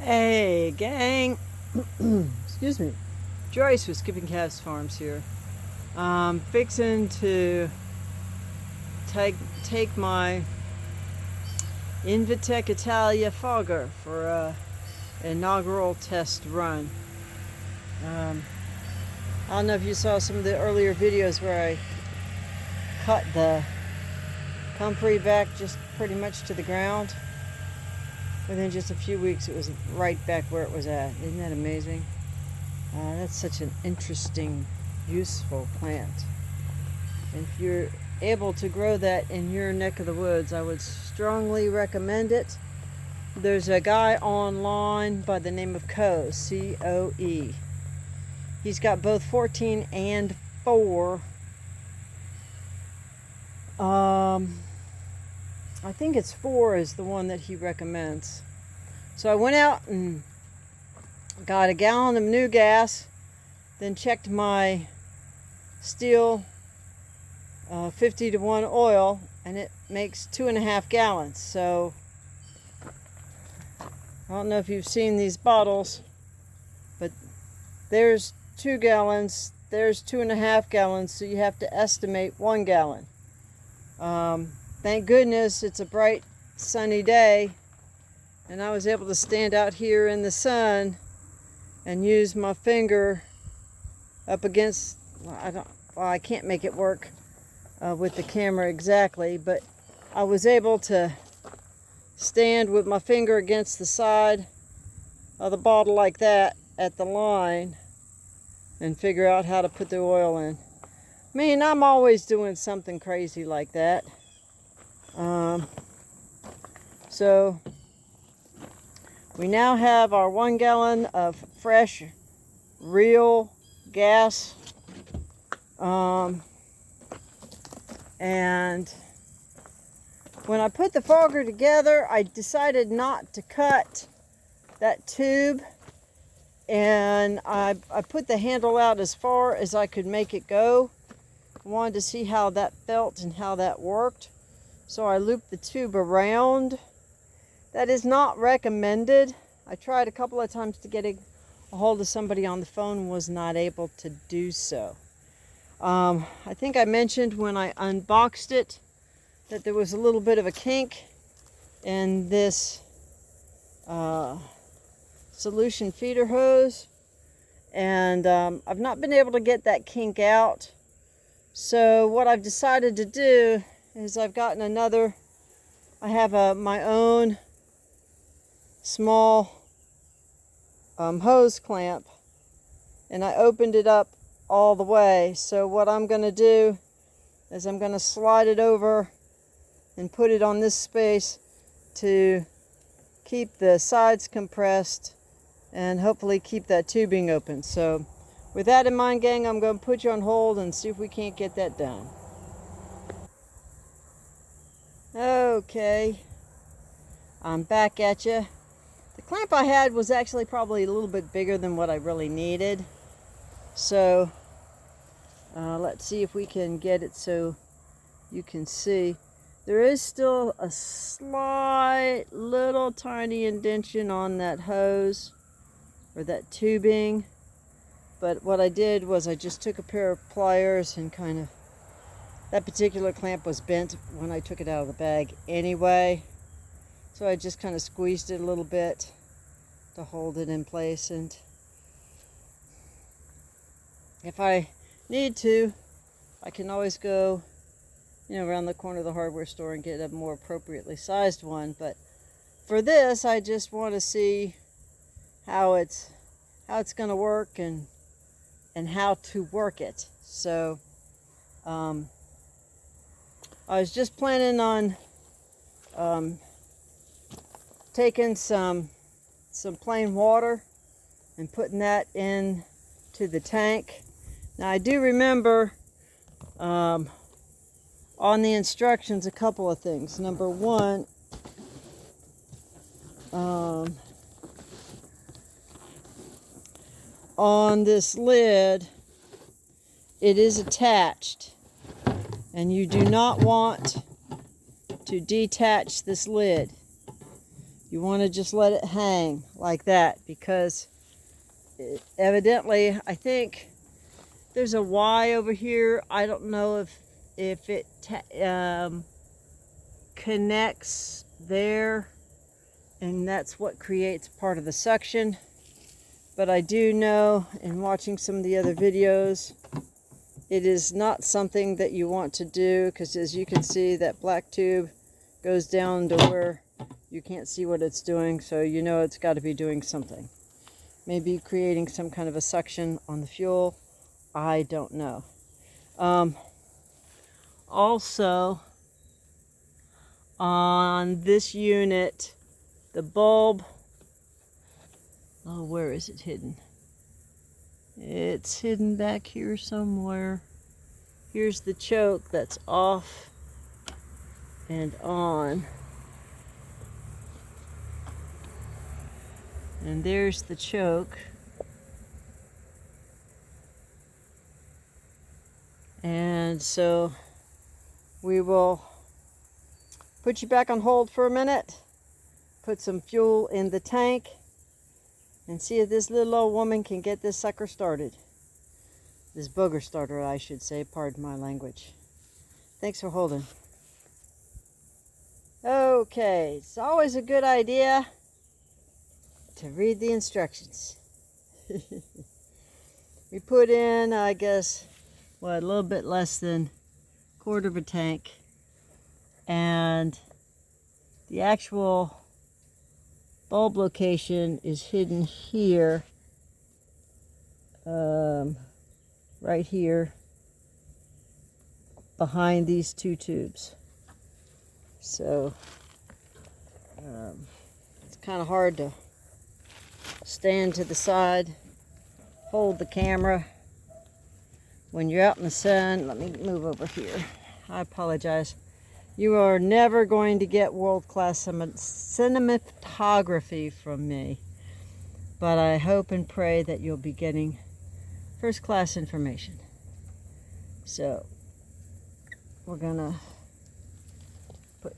Hey, gang. Excuse me. Joyce with Skipping Calves Farms here. Fixing to take my Invitec Italia fogger for an inaugural test run. I don't know if you saw some of the earlier videos where I cut the comfrey back just pretty much to the ground. Within just a few weeks, it was right back where it was at. Isn't that amazing? That's such an interesting, useful plant. And if you're able to grow that in your neck of the woods, I would strongly recommend it. There's a guy online by the name of Coe, C-O-E. He's got both 14 and 4. I think it's 4 is the one that he recommends. So I went out and got a gallon of new gas, then checked my Stihl 50-to-1 oil, and it makes 2.5 gallons. So I don't know if you've seen these bottles, but there's 2 gallons, there's 2.5 gallons, so you have to estimate 1 gallon. Thank goodness it's a bright sunny day, and I was able to stand out here in the sun and use my finger up against, I can't make it work with the camera exactly, but I was able to stand with my finger against the side of the bottle like that at the line and figure out how to put the oil in. I mean, I'm always doing something crazy like that. So we now have our 1 gallon of fresh, real gas. And when I put the fogger together, I decided not to cut that tube, and I put the handle out as far as I could make it go. I wanted to see how that felt and how that worked. So I looped the tube around. That is not recommended. I tried a couple of times to get a hold of somebody on the phone, was not able to do so. I think I mentioned when I unboxed it that there was a little bit of a kink in this solution feeder hose, and I've not been able to get that kink out. So what I've decided to do is I've gotten another, I have my own small hose clamp, and I opened it up all the way. So what I'm going to do is I'm going to slide it over and put it on this space to keep the sides compressed and hopefully keep that tubing open. So with that in mind, gang, I'm going to put you on hold and see if we can't get that done. Okay, I'm back at you. The clamp I had was actually probably a little bit bigger than what I really needed. So let's see if we can get it so you can see. There is still a slight little tiny indentation on that hose or that tubing. But what I did was I just took a pair of pliers and kind of, that particular clamp was bent when I took it out of the bag anyway. So I just kind of squeezed it a little bit to hold it in place. And if I need to, I can always go, around the corner of the hardware store and get a more appropriately sized one. But for this, I just want to see how it's going to work and how to work it. So I was just planning on taking some plain water and putting that in to the tank. Now I do remember on the instructions a couple of things. Number one, on this lid, it is attached, and you do not want to detach this lid. You want to just let it hang like that, because evidently, I think there's a Y over here. I don't know if it connects there, and that's what creates part of the suction. But I do know, in watching some of the other videos, it is not something that you want to do, because as you can see, that black tube goes down to where you can't see what it's doing, so you know it's got to be doing something. Maybe creating some kind of a suction on the fuel. I don't know. Also, on this unit, the bulb, oh, where is it hidden? It's hidden back here somewhere. Here's the choke that's off and on. And there's the choke. And so we will put you back on hold for a minute, put some fuel in the tank, and see if this little old woman can get this sucker started. This booger starter, I should say, pardon my language. Thanks for holding. Okay, it's always a good idea to read the instructions. We put in, I guess, what, a little bit less than a quarter of a tank, and the actual bulb location is hidden here, right here, behind these two tubes. So it's kind of hard to stand to the side, hold the camera when you're out in the sun. Let me move over here. I apologize. You are never going to get world-class cinematography from me, but I hope and pray that you'll be getting first-class information. So we're gonna put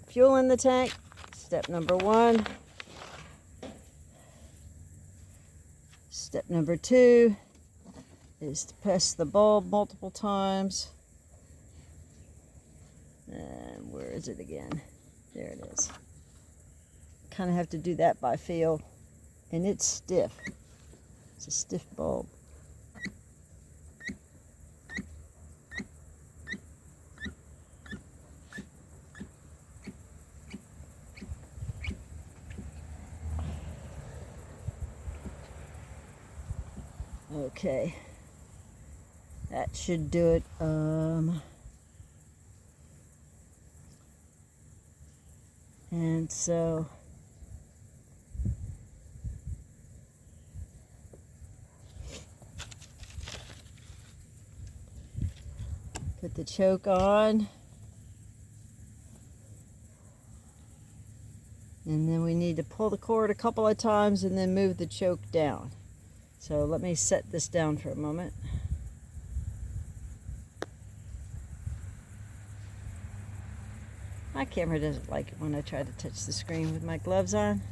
fuel in the tank. Step number 1. Step number 2 is to press the bulb multiple times. And where is it again? There it is. Kind of have to do that by feel. And it's stiff. It's a stiff bulb. Okay. That should do it. And so put the choke on, and then we need to pull the cord a couple of times and then move the choke down. So let me set this down for a moment. My camera doesn't like it when I try to touch the screen with my gloves on.